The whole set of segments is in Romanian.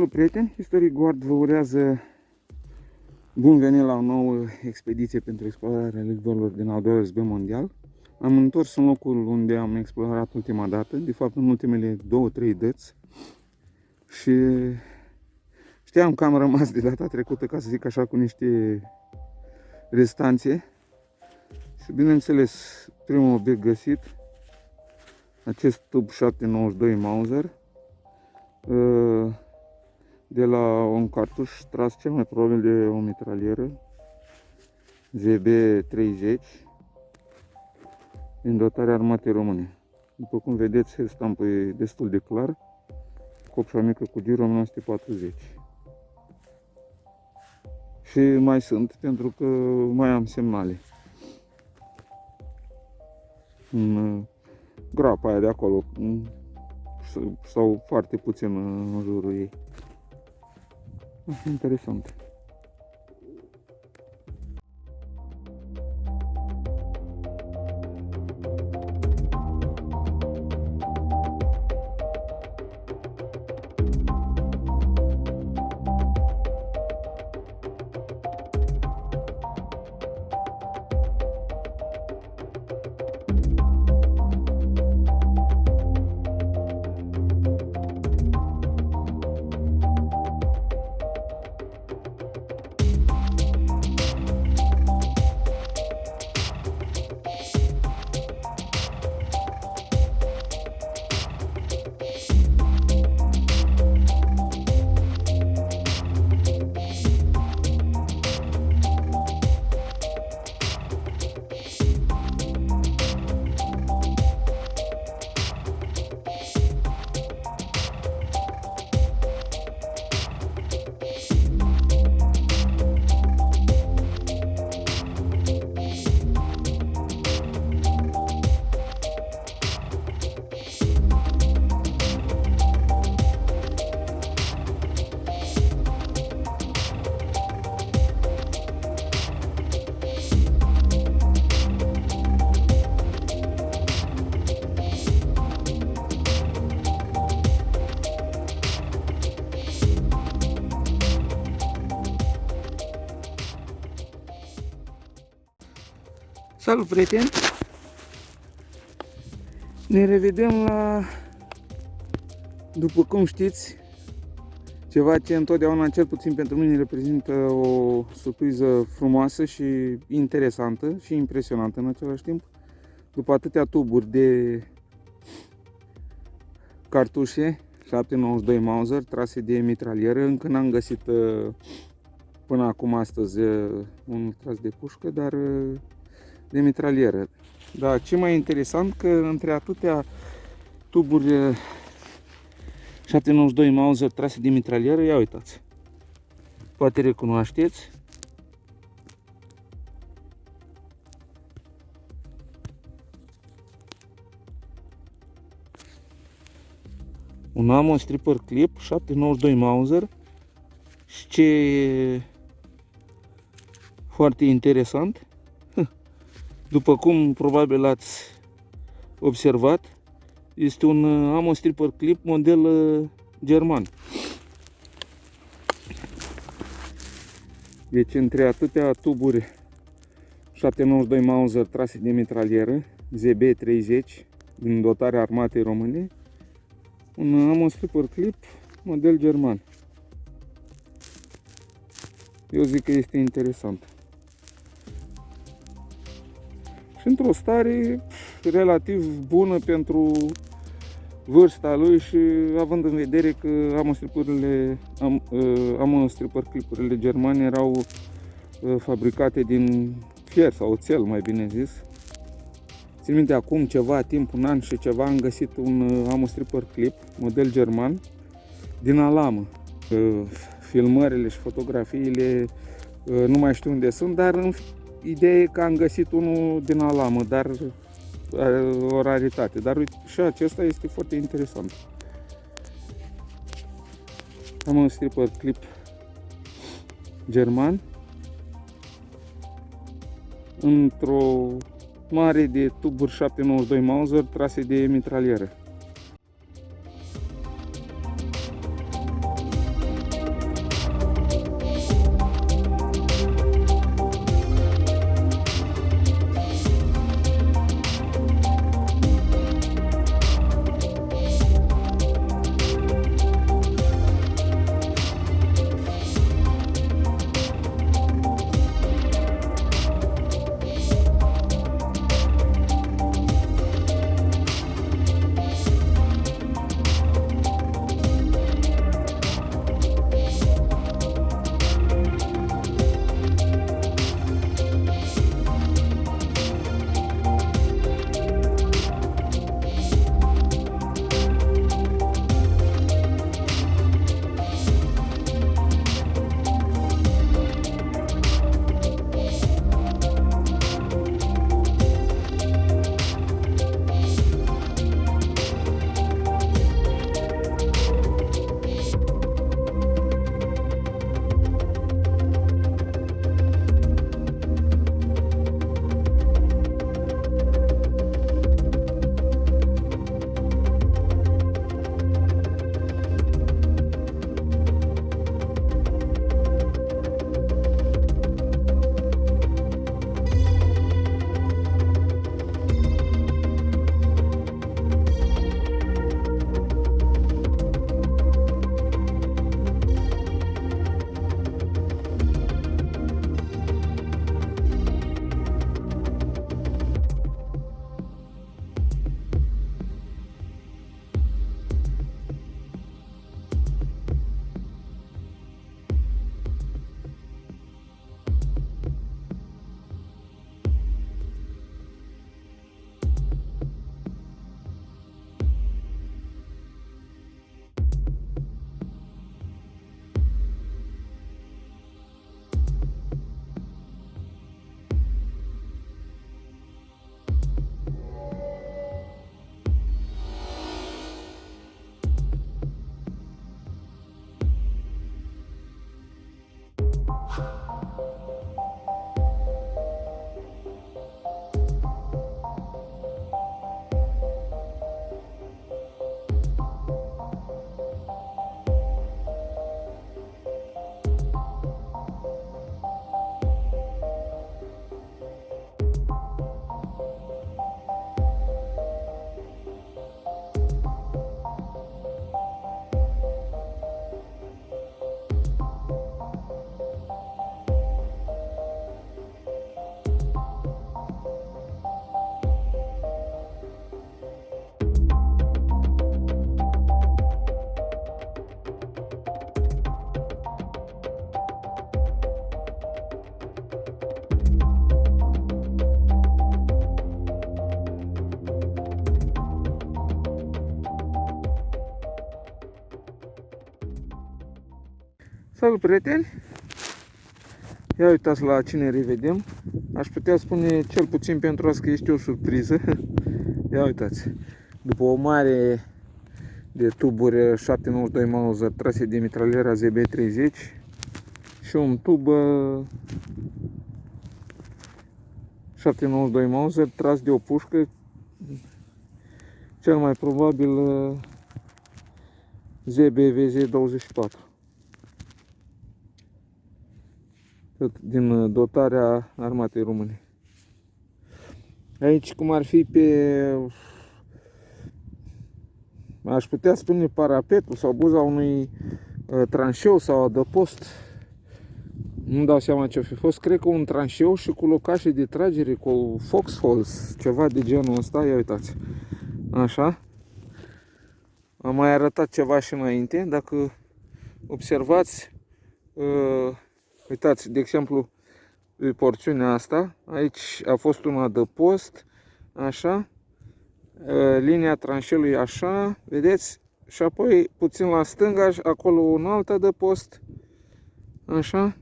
Salut prieteni, Historic Guard vă urează bun venit la o nouă expediție pentru explorarea relicvelor din al doilea război mondial. Am întors în locul unde am explorat ultima dată, de fapt în ultimele 2-3 dăți. Și știam că am rămas de data trecută, ca să zic așa, cu niște restanțe. Și bineînțeles, primul obiect găsit, acest tub 792 Mauser, de la un cartuș tras cel mai probabil de o mitralieră ZB-30 din dotarea armatei române. După cum vedeți, stampul e destul de clar, copșa mică cu gir 1940. Și mai sunt, pentru că mai am semnale în groapa aia de acolo, sau foarte puțin în jurul ei. Interesant. Salut prieteni! Ne revedem la, după cum știți, ceva ce întotdeauna, cel puțin pentru mine, reprezintă o surpriză frumoasă și interesantă și impresionantă în același timp. După atâtea tuburi de cartușe 792 Mauser trase de mitralieră, încă n-am găsit până acum astăzi un tras de pușcă, dar de mitralieră. Dar ce mai interesant, că între atâtea tuburi 792 Mauser trase de mitralieră, ia uitați, poate recunoașteți, un ammo stripper clip 792 Mauser. Și ce e foarte interesant, după cum probabil ați observat, este un ammo stripper clip model german. Deci între atâtea tuburi 792 Mauser trase de mitralieră ZB-30 din dotarea armatei române, un ammo stripper clip model german. Eu zic că este interesant. Și într-o stare relativ bună pentru vârsta lui și având în vedere că ammo stripper clipurile germane erau fabricate din fier sau oțel, mai bine zis. Țin minte, acum ceva timp, un an și ceva, am găsit un ammo stripper clip model german din alamă. Filmările și fotografiile nu mai știu unde sunt, dar ideea e că am găsit unul din alamă, dar o raritate. Dar uite, și acesta este foarte interesant. Am un stripper clip german într-o mare de tuburi 792 Mauser trase de mitralieră. Salut, prieteni! Ia uitați la cine revedem. Aș putea spune cel puțin pentru asta că este o surpriză. Ia uitați. După o mare de tuburi 792 Mauser trase de mitraliera ZB30 și un tub 792 Mauser tras de o pușcă, cel mai probabil ZBVZ24. Tot din dotarea armatei române. Aici, cum ar fi aș putea spune parapetul sau buza unui tranșeu sau adăpost. Nu dau seama ce-o fi fost. Cred că un tranșeu și cu locașe de tragere, cu foxholes, ceva de genul ăsta. Ia uitați. Așa. Am mai arătat ceva și înainte. Dacă observați, uitați, de exemplu, pe porțiunea asta, aici a fost un adăpost, așa, linia tranșeului așa, vedeți? Și apoi puțin la stânga, acolo un alt adăpost, așa.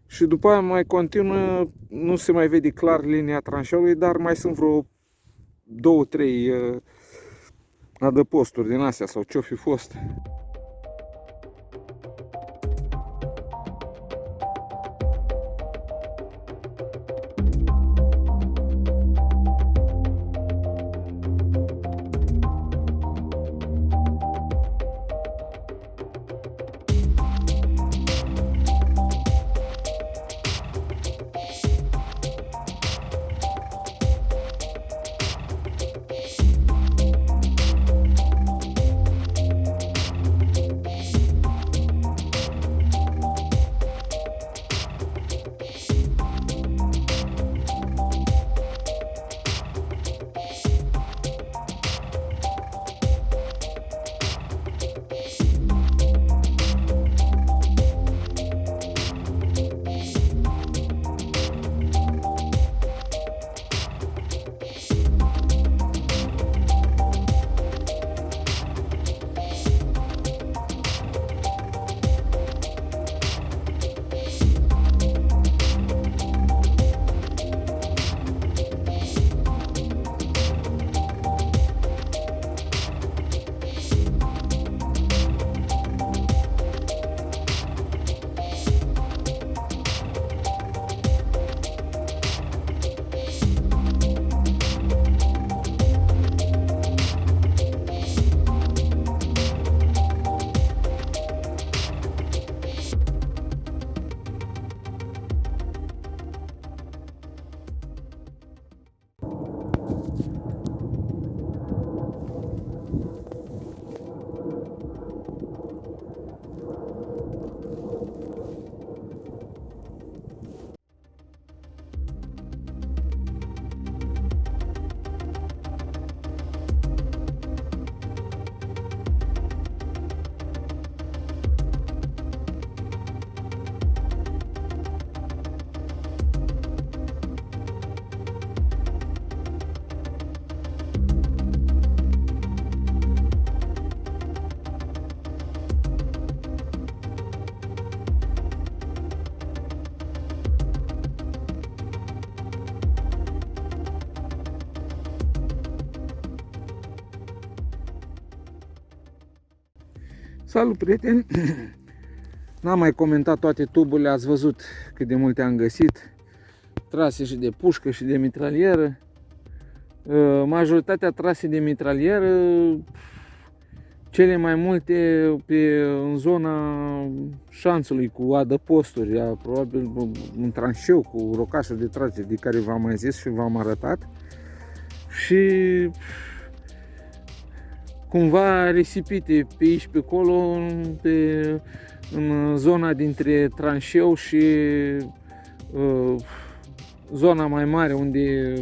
Și după aia mai continuă, nu se mai vede clar linia tranșeului, dar mai sunt vreo 2-3 adăposturi din astea sau ce-o fi fost. Salut, prieteni! N-am mai comentat toate tuburile, ați văzut cât de multe am găsit. Trase și de pușcă și de mitralieră. Majoritatea trase de mitralieră, cele mai multe în zona șanțului cu adăposturi, probabil un tranșeu cu rocașuri de tragere de care v-am mai zis și v-am arătat. Și cumva risipite pe aici pe acolo, în zona dintre tranșeu și zona mai mare unde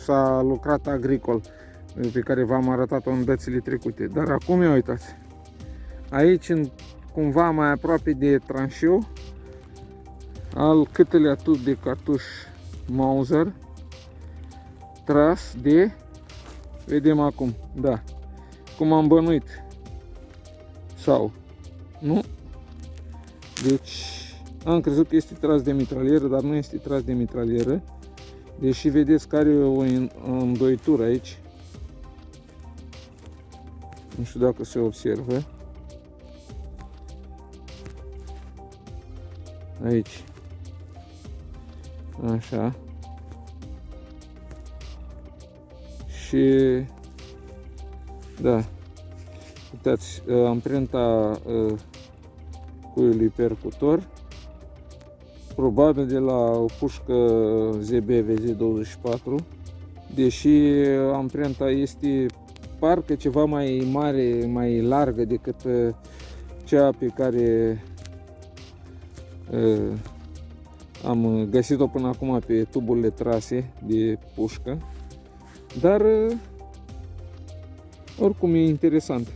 s-a lucrat agricol, pe care v-am arătat-o în dățile trecute. Dar acum, ia uitați, aici, cumva mai aproape de tranșeu, al câtelea tub de cartuș Mauser tras de, vedem acum, da, cum am bănuit, sau nu, Deci am crezut că este tras de mitralieră, dar nu este tras de mitralieră. Deși vedeți că are o îndoitură aici. Nu știu dacă se observă. Aici. Așa. Și da. Uitați, amprenta cuiului percutor. Probabil de la o pușcă ZB VZ24. Deși amprenta este parcă ceva mai mare, mai largă decât cea pe care am găsit-o până acum pe tuburile trase de pușcă, dar oricum e interesant.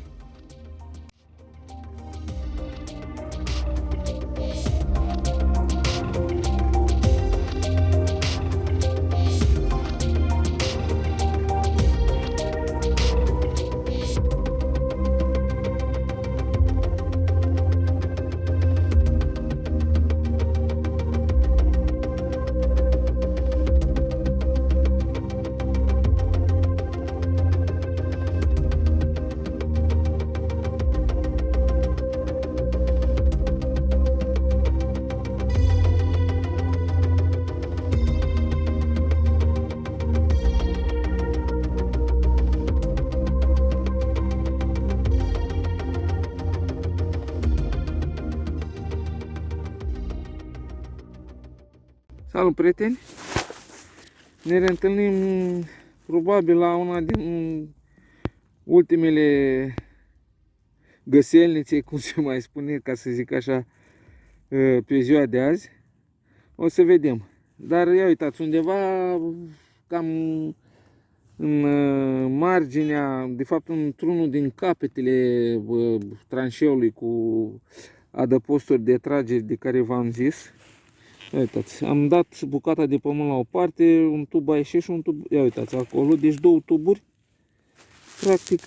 Salut, prieteni! Ne reîntâlnim probabil la una din ultimele găselnițe, cum se mai spune, ca să zic așa, pe ziua de azi. O să vedem. Dar ia uitați, undeva cam în marginea, de fapt într-unul din capetele tranșeului cu adăposturi de trageri de care v-am zis. Uitați, am dat bucata de pământ la o parte, un tub a ieșit și un tub, ia uitați acolo, deci două tuburi, practic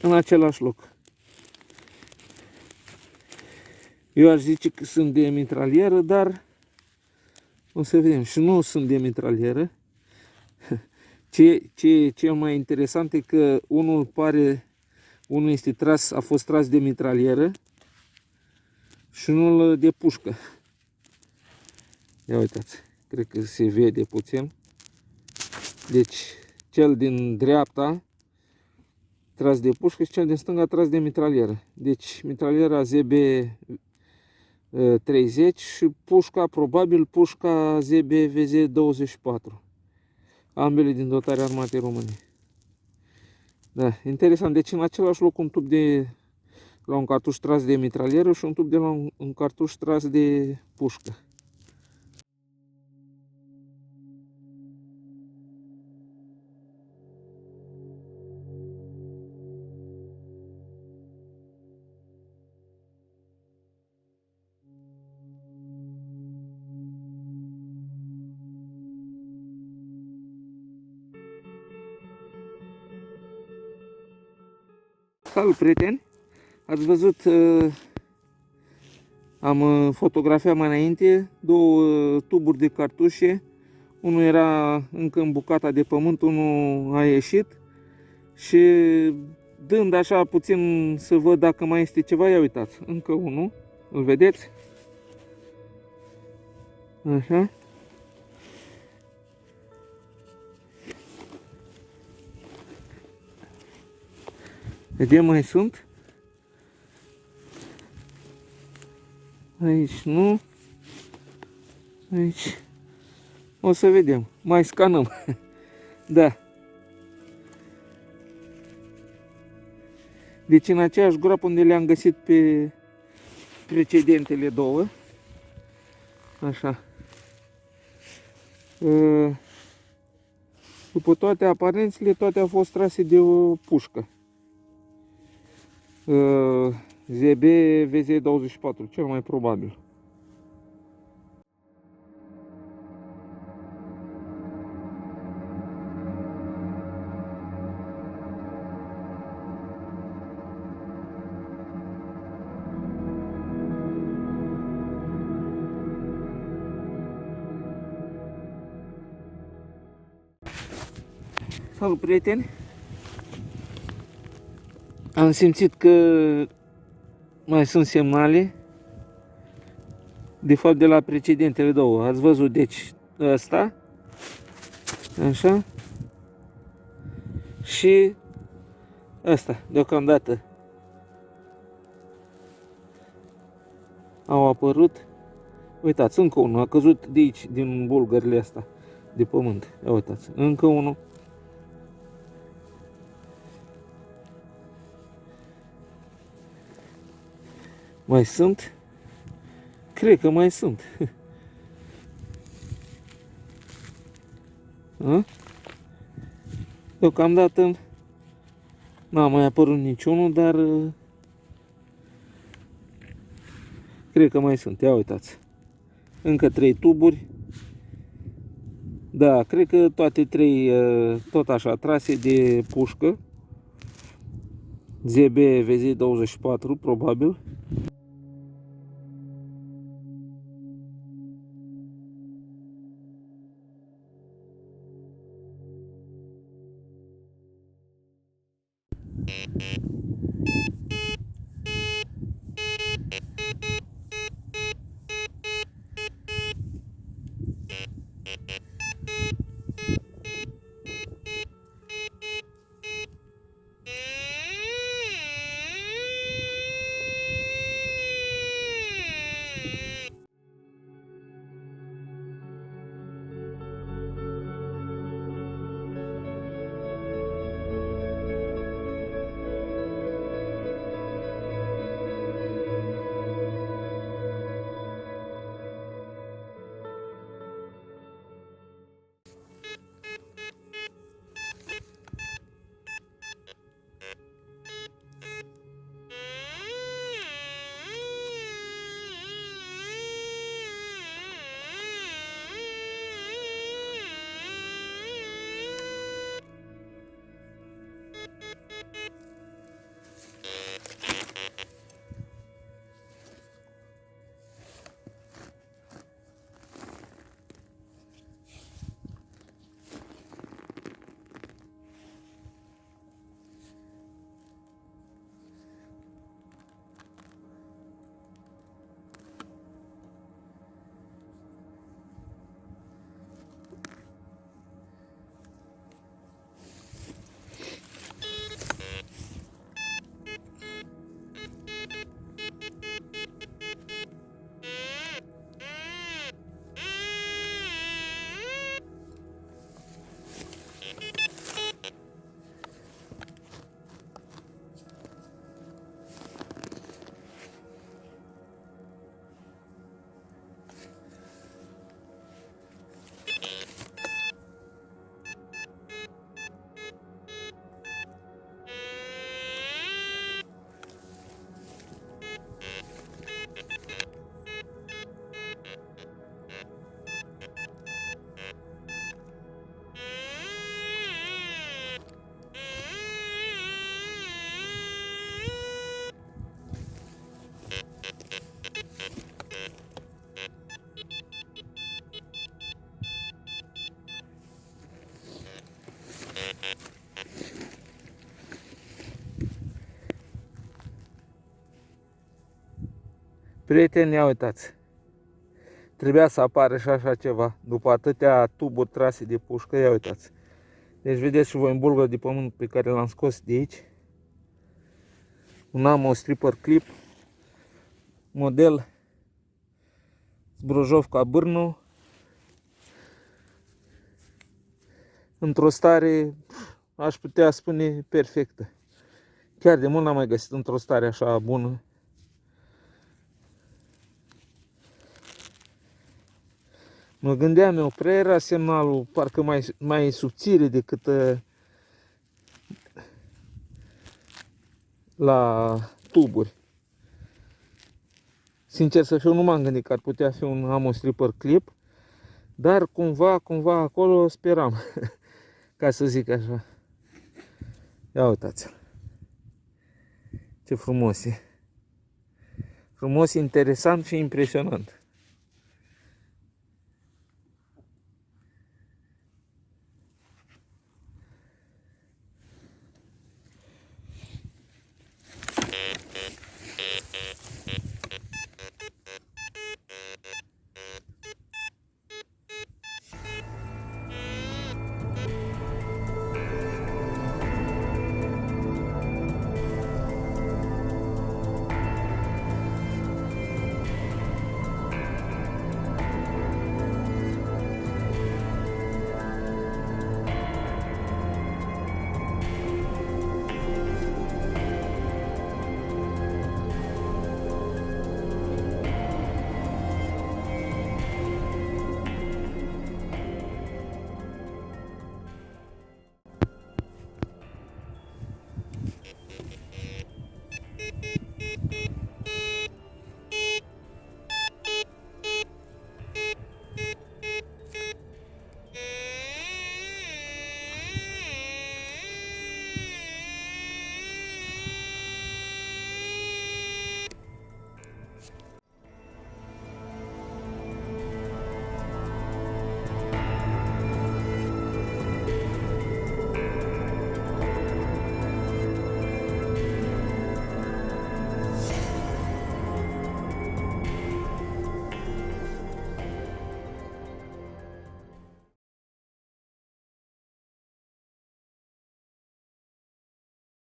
în același loc. Eu aș zice că sunt de mitralieră, dar o să vedem. Și nu sunt de mitralieră. Ce mai interesant e că unul este tras, a fost tras de mitralieră și unul de pușcă. Ia uitați, cred că se vede puțin. Deci cel din dreapta tras de pușcă și cel din stânga tras de mitralieră. Deci mitraliera ZB 30 și pușca, probabil pușca ZB VZ24. Ambele din dotarea armatei române. Da, interesant. Deci în același loc un tub de la un cartuș tras de mitralieră și un tub de la un cartuș tras de pușcă. Salut, prieteni! Ați văzut, am fotografiat mai înainte două tuburi de cartușe. Unul era încă în bucata de pământ, unul a ieșit. Și dând așa puțin să văd dacă mai este ceva, ia uitați, încă unul, îl vedeți? Așa. Vedem, mai sunt. Aici nu. Aici. O să vedem. Mai scanăm. Da. Deci în aceeași groapă unde le-am găsit pe precedentele două. Așa. După toate aparențele, toate au fost trase de o pușcă. ZB VZ24, cel mai probabil. Salut, prieteni! Am simțit că mai sunt semnale, de fapt de la precedentele două. Ați văzut, deci, ăsta, așa, și ăsta, deocamdată au apărut. Uitați, încă unul a căzut de aici, din bulgările astea de pământ. Ia uitați, încă unul. Mai sunt? Cred că mai sunt. Deocamdată n-a mai apărut niciunul, dar cred că mai sunt. Ia uitați. Încă 3 tuburi. Da, cred că toate 3 tot așa trase de pușcă. ZB VZ24 probabil. Prieteni, ia uitați. Trebuia să apară și așa ceva. După atâtea tuburi trase de pușcă, ia uitați. Deci vedeți și voi un bulgăr de pământ pe care l-am scos de aici. Un Ammo stripper clip. Model Zbrojovka Brno. Într-o stare, aș putea spune, perfectă. Chiar de mult n-am mai găsit într-o stare așa bună. Mă gândeam eu, prea era semnalul parcă mai subțire decât la tuburi. Sincer să fiu, nu m-am gândit că ar putea fi un Ammo stripper clip, dar cumva acolo speram, ca să zic așa. Ia uitați-l. Ce frumos e. Frumos, interesant și impresionant.